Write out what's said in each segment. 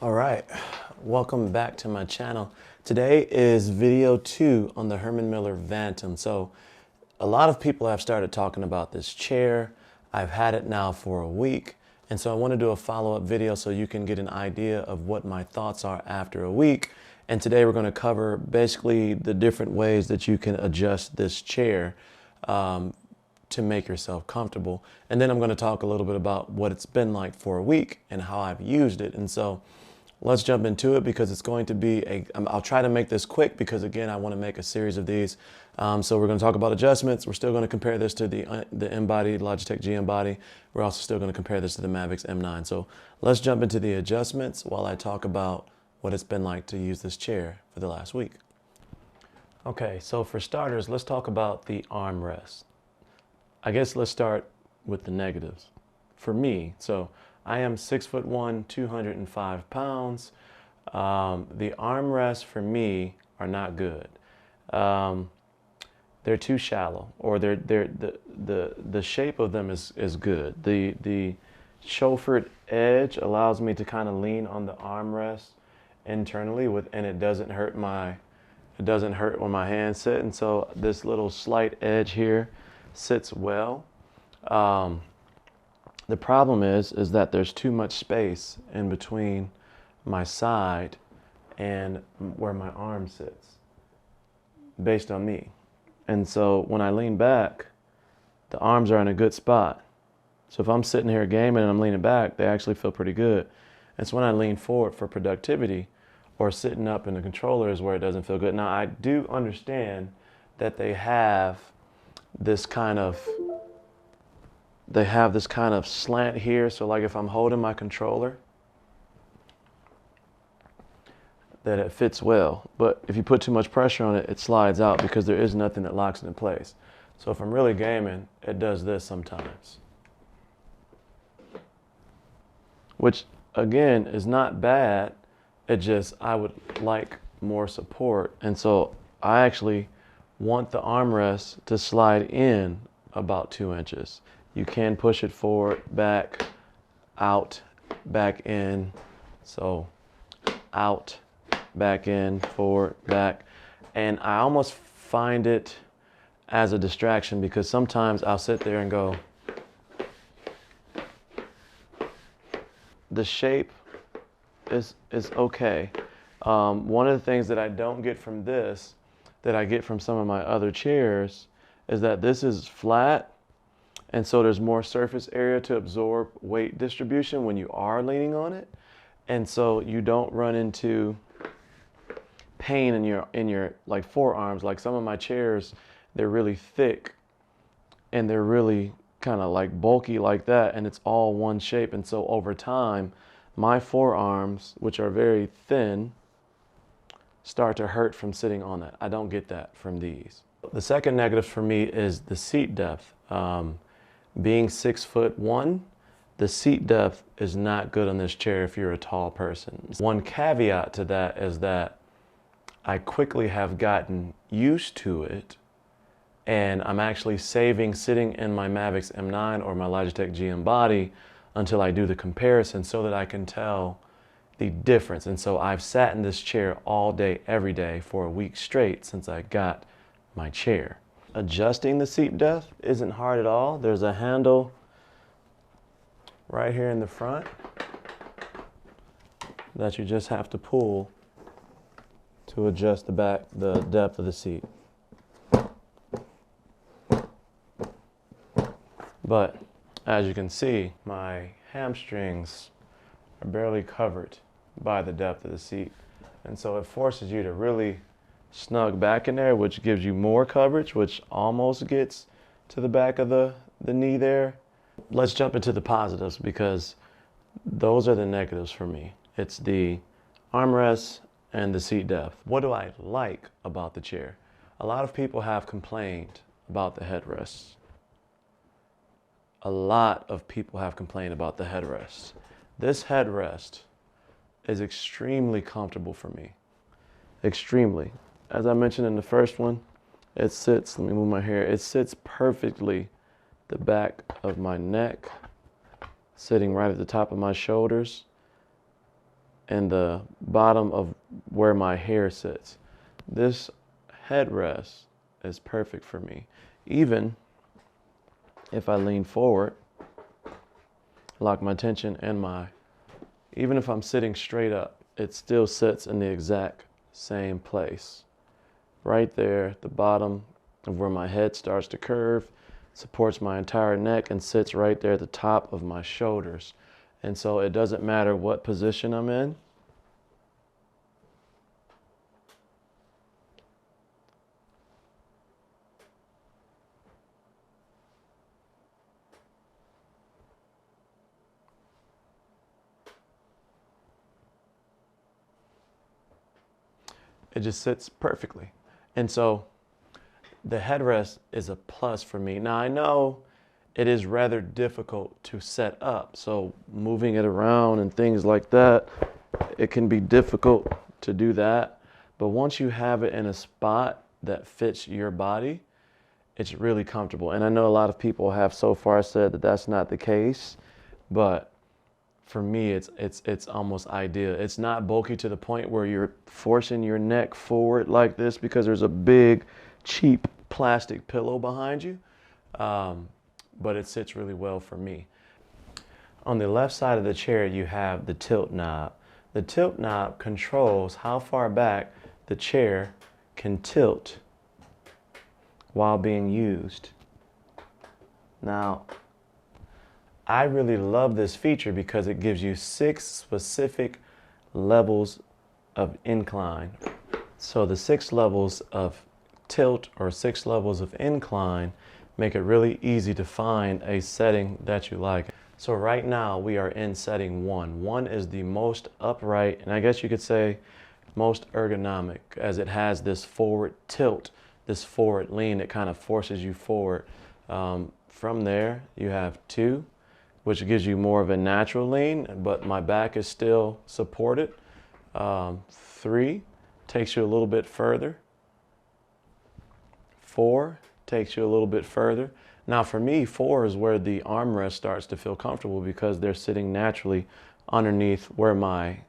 All right, welcome back to my channel. Today is video 2 on the Herman Vantum. So a lot of people have started talking about this chair. I've had it now for a week. And so I want to do a follow-up video so you can get an idea of what my thoughts are after a week. And today we're going to cover basically the different ways that you can adjust this chair to make yourself comfortable. And then I'm going to talk a little bit about what it's been like for a week and how I've used it. And so let's jump into it because it's going to be I'll try to make this quick because again, I want to make a series of these. So we're going to talk about adjustments. We're still going to compare this to the M-Body, Logitech G M-Body. We're also still going to compare this to the Mavic M9. So let's jump into the adjustments while I talk about what it's been like to use this chair for the last week. Okay, so for starters, let's talk about the armrest. I guess let's start with the negatives. For me, so I am 6'1", 205 pounds. The armrests for me are not good. They're too shallow, or the shape of them is good. The chaufered edge allows me to kind of lean on the armrest internally and it doesn't hurt when my hands sit. And so this little slight edge here sits well. The problem is that there's too much space in between my side and where my arm sits, based on me. And so when I lean back, the arms are in a good spot. So if I'm sitting here gaming and I'm leaning back, they actually feel pretty good. And so when I lean forward for productivity or sitting up in the controller is where it doesn't feel good. Now I do understand that they have this kind of slant here. So like if I'm holding my controller, that it fits well. But if you put too much pressure on it, it slides out because there is nothing that locks it in place. So if I'm really gaming, it does this sometimes. Which again is not bad. It just, I would like more support. And so I actually want the armrest to slide in about 2 inches. You can push it forward, back, out, back in. So out, back in, forward, back. And I almost find it as a distraction because sometimes I'll sit there and go, the shape is okay. One of the things that I don't get from this, that I get from some of my other chairs, is that this is flat. And so there's more surface area to absorb weight distribution when you are leaning on it. And so you don't run into pain in your like forearms. Like some of my chairs, they're really thick and they're really kind of like bulky like that, and it's all one shape. And so over time, my forearms, which are very thin, start to hurt from sitting on that. I don't get that from these. The second negative for me is the seat depth. Being 6'1", the seat depth is not good on this chair if you're a tall person. One caveat to that is that I quickly have gotten used to it, and I'm actually saving sitting in my Mavic M9 or my Logitech G M-Body until I do the comparison so that I can tell the difference. And so I've sat in this chair all day, every day for a week straight since I got my chair. Adjusting the seat depth isn't hard at all. There's a handle right here in the front that you just have to pull to adjust the depth of the seat. But as you can see, my hamstrings are barely covered by the depth of the seat. And so it forces you to really snug back in there, which gives you more coverage, which almost gets to the back of the knee there. Let's jump into the positives because those are the negatives for me. It's the armrest and the seat depth. What do I like about the chair? A lot of people have complained about the headrests. A lot of people have complained about the headrest. This headrest is extremely comfortable for me. Extremely. As I mentioned in the first one, it sits, let me move my hair, it sits perfectly the back of my neck, sitting right at the top of my shoulders. and the bottom of where my hair sits. This headrest is perfect for me. Even if I lean forward, lock my tension and even if I'm sitting straight up, it still sits in the exact same place. Right there at the bottom of where my head starts to curve, supports my entire neck and sits right there at the top of my shoulders. And so it doesn't matter what position I'm in. It just sits perfectly. And so the headrest is a plus for me. Now I know it is rather difficult to set up. So moving it around and things like that, it can be difficult to do that. But once you have it in a spot that fits your body, it's really comfortable. And I know a lot of people have so far said that that's not the case, but for me, it's almost ideal. It's not bulky to the point where you're forcing your neck forward like this because there's a big, cheap plastic pillow behind you. But it sits really well for me. On the left side of the chair, you have the tilt knob. The tilt knob controls how far back the chair can tilt while being used. Now, I really love this feature because it gives you 6 specific levels of incline. So the 6 levels of tilt or 6 levels of incline make it really easy to find a setting that you like. So right now we are in setting 1. 1 is the most upright, and I guess you could say most ergonomic, as it has this forward tilt, this forward lean that kind of forces you forward. From there you have 2, which gives you more of a natural lean, but my back is still supported. 3 takes you a little bit further. 4 takes you a little bit further. Now for me, 4 is where the armrest starts to feel comfortable because they're sitting naturally underneath where my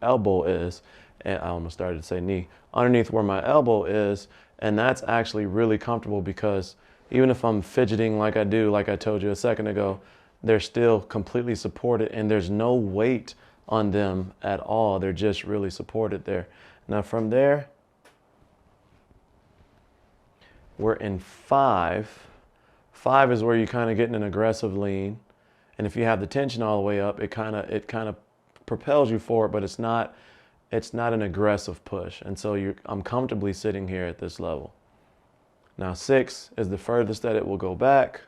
elbow is. And I almost started to say knee. Underneath where my elbow is, and that's actually really comfortable because even if I'm fidgeting like I do, like I told you a second ago, they're still completely supported and there's no weight on them at all. They're just really supported there. Now from there, we're in 5. 5 is where you kind of get an aggressive lean. And if you have the tension all the way up, it kind of propels you forward, but it's not an aggressive push. And so I'm comfortably sitting here at this level. Now 6 is the furthest that it will go back.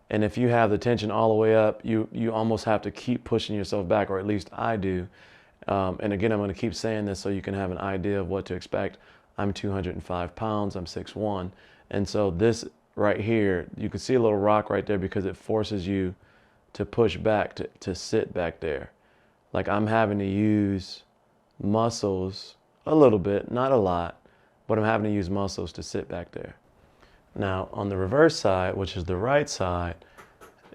And if you have the tension all the way up, you almost have to keep pushing yourself back, or at least I do. And again, I'm going to keep saying this so you can have an idea of what to expect. I'm 205 pounds, I'm 6'1". And so this right here, you can see a little rock right there because it forces you to push back, to sit back there. Like I'm having to use muscles a little bit, not a lot, but I'm having to use muscles to sit back there. Now on the reverse side, which is the right side,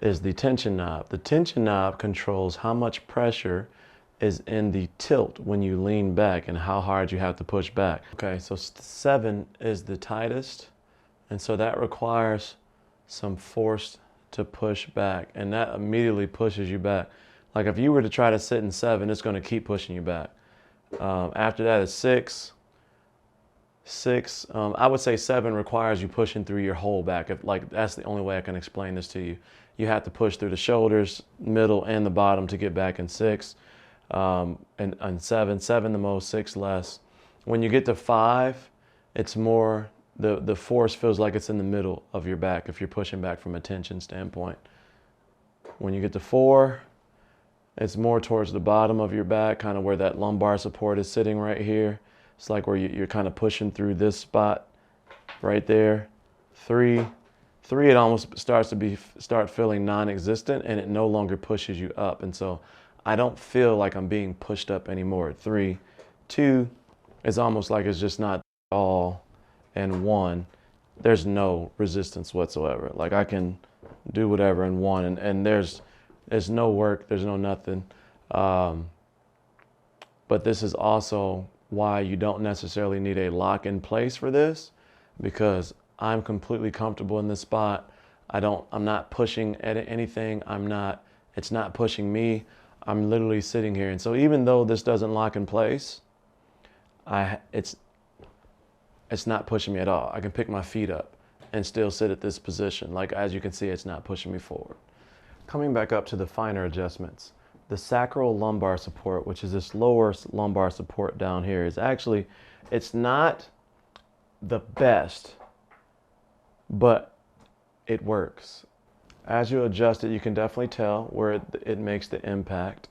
is the tension knob. The tension knob controls how much pressure is in the tilt when you lean back and how hard you have to push back. Okay, so 7 is the tightest, and so that requires some force to push back, and that immediately pushes you back. Like if you were to try to sit in 7, it's going to keep pushing you back. After that is 6. I would say 7 requires you pushing through your whole back. That's the only way I can explain this to you. You have to push through the shoulders, middle, and the bottom to get back in 6. And 7 the most, 6 less. When you get to 5, it's more, the force feels like it's in the middle of your back if you're pushing back from a tension standpoint. When you get to 4, it's more towards the bottom of your back, kind of where that lumbar support is sitting right here. It's like where you're kind of pushing through this spot right there. 3, it almost starts to start feeling non-existent, and it no longer pushes you up. And so I don't feel like I'm being pushed up anymore at 3. 2 is almost like it's just not at all. And 1, there's no resistance whatsoever. Like I can do whatever in 1, and there's no work, there's no nothing. But this is also why you don't necessarily need a lock in place for this, because I'm completely comfortable in this spot. I'm not pushing at anything. It's not pushing me. I'm literally sitting here. And so even though this doesn't lock in place, it's not pushing me at all. I can pick my feet up and still sit at this position. Like, as you can see, it's not pushing me forward. Coming back up to the finer adjustments, the sacral lumbar support, which is this lower lumbar support down here, is actually, it's not the best, but it works. As you adjust it, you can definitely tell where it makes the impact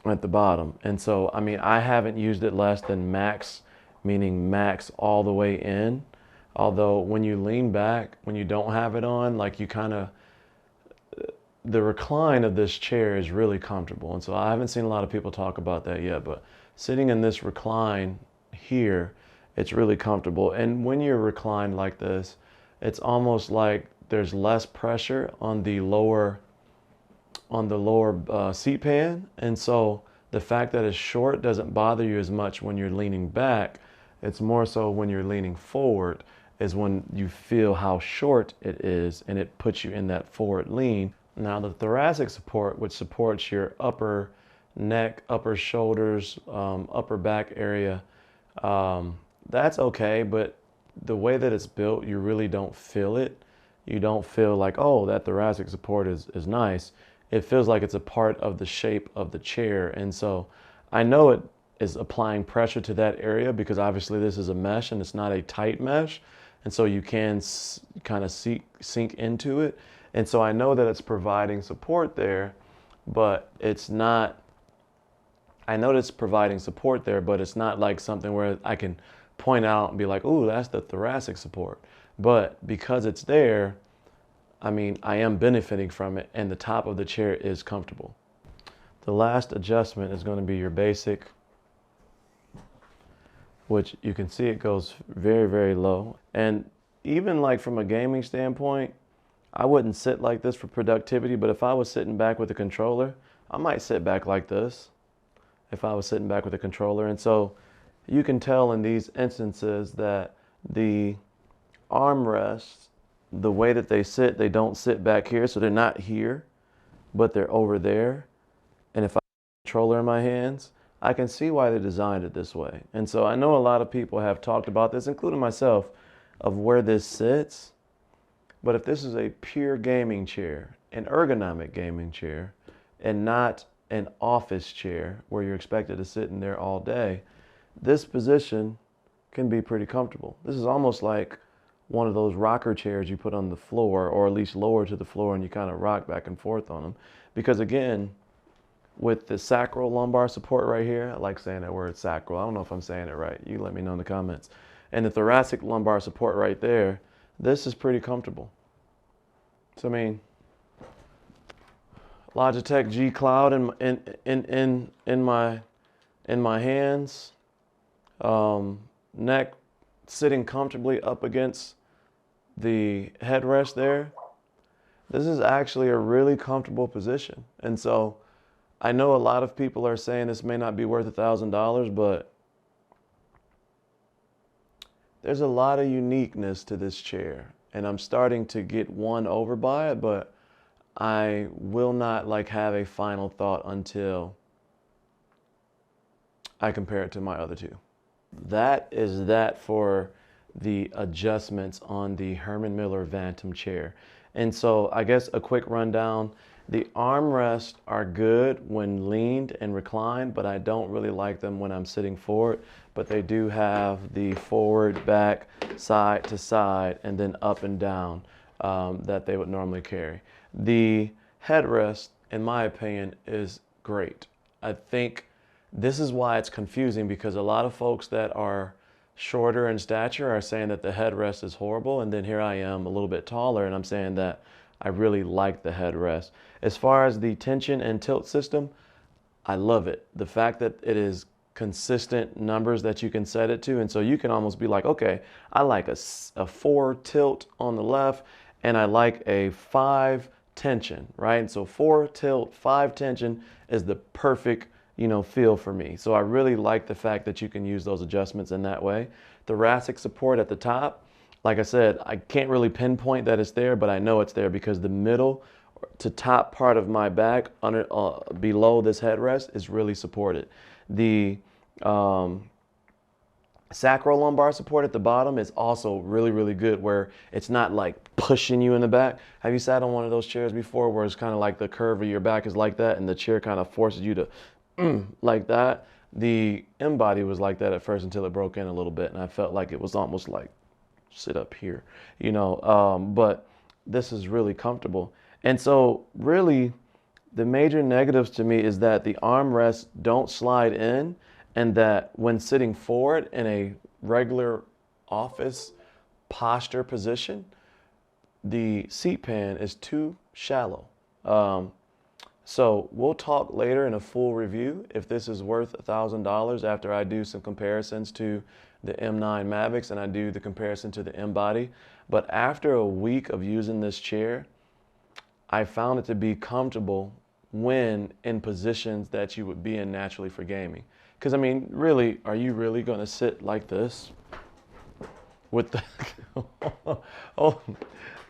at the bottom. And so, I mean, I haven't used it less than max, meaning max all the way in. Although when you lean back, when you don't have it on, like you kind of, the recline of this chair is really comfortable. And so I haven't seen a lot of people talk about that yet, but sitting in this recline here, it's really comfortable. And when you're reclined like this, it's almost like there's less pressure on the lower seat pan. And so the fact that it's short doesn't bother you as much when you're leaning back. It's more so when you're leaning forward is when you feel how short it is, and it puts you in that forward lean. Now the thoracic support, which supports your upper neck, upper shoulders, upper back area, that's okay, but the way that it's built, you really don't feel it. You don't feel like, oh, that thoracic support is nice. It feels like it's a part of the shape of the chair. And so I know it is applying pressure to that area because obviously this is a mesh and it's not a tight mesh. And so you can kind of sink into it. And so I know that it's providing support there, but it's not, I know that it's providing support there, but it's not like something where I can point out and be like, ooh, that's the thoracic support. But because it's there, I mean, I am benefiting from it, and the top of the chair is comfortable. The last adjustment is going to be your basic, which you can see it goes very, very low. And even like from a gaming standpoint, I wouldn't sit like this for productivity, but if I was sitting back with a controller, I might sit back like this if I was sitting back with a controller. And so you can tell in these instances that the armrests, the way that they sit, they don't sit back here, so they're not here, but they're over there. And if I have a controller in my hands, I can see why they designed it this way. And so I know a lot of people have talked about this, including myself, of where this sits. But if this is a pure gaming chair, an ergonomic gaming chair, and not an office chair where you're expected to sit in there all day, this position can be pretty comfortable. This is almost like one of those rocker chairs you put on the floor, or at least lower to the floor, and you kind of rock back and forth on them. Because again, with the sacral lumbar support right here, I like saying that word sacral. I don't know if I'm saying it right. You let me know in the comments. And the thoracic lumbar support right there, this is pretty comfortable. So I mean, Logitech G Cloud in my hands, neck sitting comfortably up against the headrest there. This is actually a really comfortable position. And so I know a lot of people are saying this may not be worth $1,000, but there's a lot of uniqueness to this chair. And I'm starting to get won over by it, but I will not like have a final thought until I compare it to my other two. That is that for the adjustments on the Herman Miller Vantum chair. And so I guess a quick rundown. The armrests are good when leaned and reclined, but I don't really like them when I'm sitting forward. But they do have the forward, back, side to side, and then up and down that they would normally carry. The headrest, in my opinion, is great. I think this is why it's confusing, because a lot of folks that are shorter in stature are saying that the headrest is horrible, and then here I am a little bit taller and I'm saying that I really like the headrest. As far as the tension and tilt system, I love it. The fact that it is consistent numbers that you can set it to, and so you can almost be like, okay, I like a 4 tilt on the left and I like a 5 tension, right? And so 4 tilt, 5 tension is the perfect feel for me. So I really like the fact that you can use those adjustments in that way. Thoracic support at the top, like I said, I can't really pinpoint that it's there, but I know it's there because the middle to top part of my back below this headrest is really supported. The sacrolumbar support at the bottom is also really, really good, where it's not like pushing you in the back. Have you sat on one of those chairs before where it's kind of like the curve of your back is like that and the chair kind of forces you to like that? The M-body was like that at first until it broke in a little bit, and I felt like it was almost like sit up here, but this is really comfortable. And so really the major negatives to me is that the armrests don't slide in, and that when sitting forward in a regular office posture position, the seat pan is too shallow. So we'll talk later in a full review if this is worth $1,000 after I do some comparisons to the M9 Mavics and I do the comparison to the M-body. But after a week of using this chair, I found it to be comfortable when in positions that you would be in naturally for gaming. Because I mean, really, are you really going to sit like this with the oh,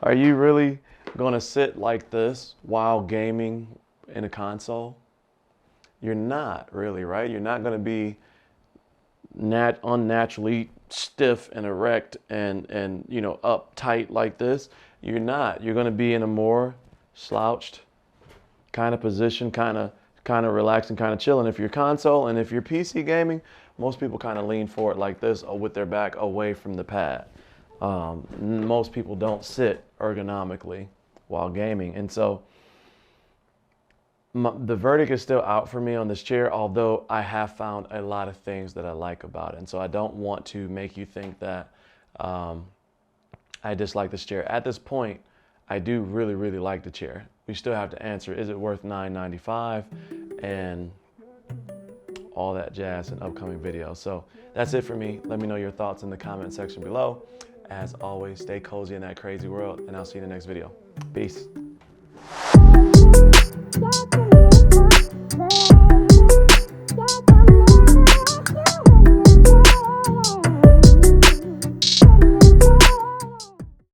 are you really going to sit like this while gaming in a console? You're not really, right? You're not going to be unnaturally stiff and erect and uptight like this. You're not. You're going to be in a more slouched kind of position, kind of relaxing, kind of chilling. If you're console and if you're PC gaming, most people kind of lean forward like this with their back away from the pad. Most people don't sit ergonomically while gaming. And so the verdict is still out for me on this chair, although I have found a lot of things that I like about it. And so I don't want to make you think that I dislike this chair. At this point, I do really, really like the chair. We still have to answer, is it worth $995 and all that jazz in upcoming videos. So that's it for me. Let me know your thoughts in the comment section below. As always, stay cozy in that crazy world, and I'll see you in the next video. Peace.